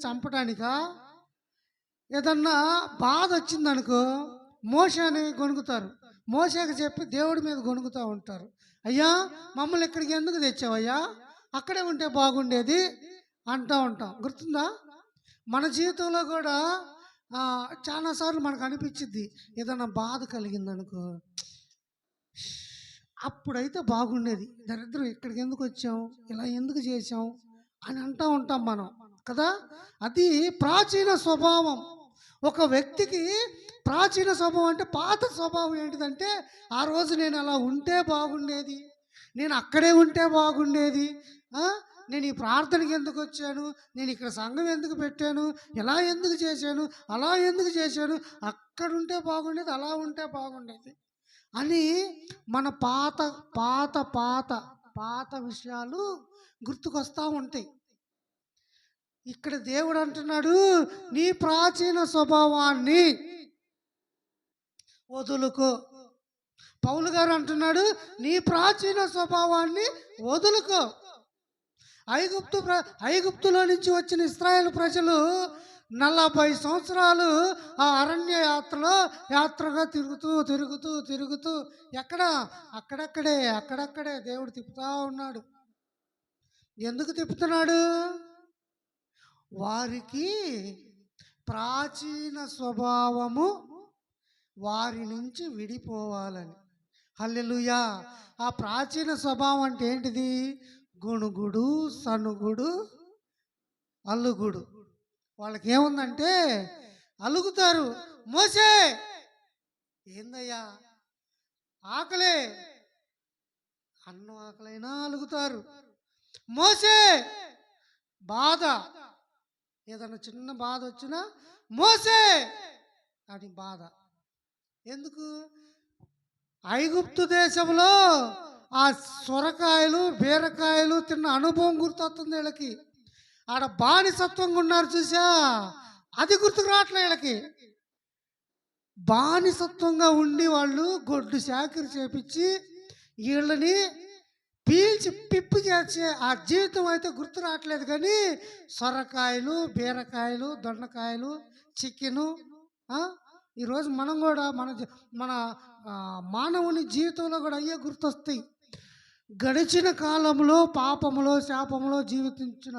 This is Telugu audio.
చంపడానికా? ఏదన్నా బాధ వచ్చిందనుకో మోషేని గొణుగుతారు. మోషేకి చెప్పి దేవుడి మీద గొణుగుతూ ఉంటారు. అయ్యా, మమ్మల్ని ఇక్కడికి ఎందుకు తెచ్చావయ్యా, అక్కడే ఉంటే బాగుండేది అంటూ ఉంటాం. గుర్తుందా? మన జీవితంలో కూడా చాలాసార్లు మనకు అనిపించిద్ది, ఏదన్నా బాధ కలిగిందనుకో, అప్పుడైతే బాగుండేది, దరిద్రం ఇక్కడికి ఎందుకు వచ్చాం, ఇలా ఎందుకు చేసాం అని అంటూ ఉంటాం మనం కదా. అది ప్రాచీన స్వభావం. ఒక వ్యక్తికి ప్రాచీన స్వభావం అంటే పాత స్వభావం ఏంటిదంటే, ఆ రోజు నేను అలా ఉంటే బాగుండేది, నేను అక్కడే ఉంటే బాగుండేది, నేను ఈ ప్రార్థనకి ఎందుకు వచ్చాను, నేను ఇక్కడ సంఘం ఎందుకు పెట్టాను, ఇలా ఎందుకు చేశాను, అలా ఎందుకు చేశాను, అక్కడ ఉంటే బాగుండేది, అలా ఉంటే బాగుండేది అని మన పాత పాత పాత పాత విషయాలు గుర్తుకొస్తూ ఉంటాయి. ఇక్కడ దేవుడు అంటున్నాడు, నీ ప్రాచీన స్వభావాన్ని వదులుకో. పౌలు గారు అంటున్నాడు, నీ ప్రాచీన స్వభావాన్ని వదులుకో. ఐగుప్తులో నుంచి వచ్చిన ఇశ్రాయేలు ప్రజలు 40 సంవత్సరాలు ఆ అరణ్య యాత్రగా తిరుగుతూ తిరుగుతూ తిరుగుతూ అక్కడక్కడే దేవుడు తిప్పుతా ఉన్నాడు. ఎందుకు తిప్పుతున్నాడు? వారికి ప్రాచీన స్వభావము వారి నుంచి విడిపోవాలని. హల్లెలూయా. ఆ ప్రాచీన స్వభావం అంటే ఏంటిది? గొణుగుడు, సనుగుడు, అలుగుడు. వాళ్ళకి ఏముందంటే అలుగుతారు. మోసే, ఏందయ్యా ఆకలే, అన్నం ఆకలైనా అలుగుతారు. మోసే, బాధ, ఏదన్నా చిన్న బాధ వచ్చినా మోసే అని బాధ. ఎందుకు? ఐగుప్తు దేశంలో ఆ సొరకాయలు బీరకాయలు తిన్న అనుభవం గుర్తొస్తుంది వీళ్ళకి. ఆడ బానిసత్వంగా ఉన్నారు చూసా, అది గుర్తుకు రావట్లే వీళ్ళకి. బానిసత్వంగా ఉండి వాళ్ళు గొడ్డు చాకిరి చేపించి వీళ్ళని పీల్చి పిప్పి చేసే ఆ జీవితం అయితే గుర్తు రావట్లేదు. కానీ సొరకాయలు, బీరకాయలు, దొండకాయలు, చికెను, ఈరోజు మనం కూడా మన మానవుని జీవితంలో కూడా అయ్యే గుర్తొస్తాయి. గడిచిన కాలంలో పాపములో శాపములో జీవించిన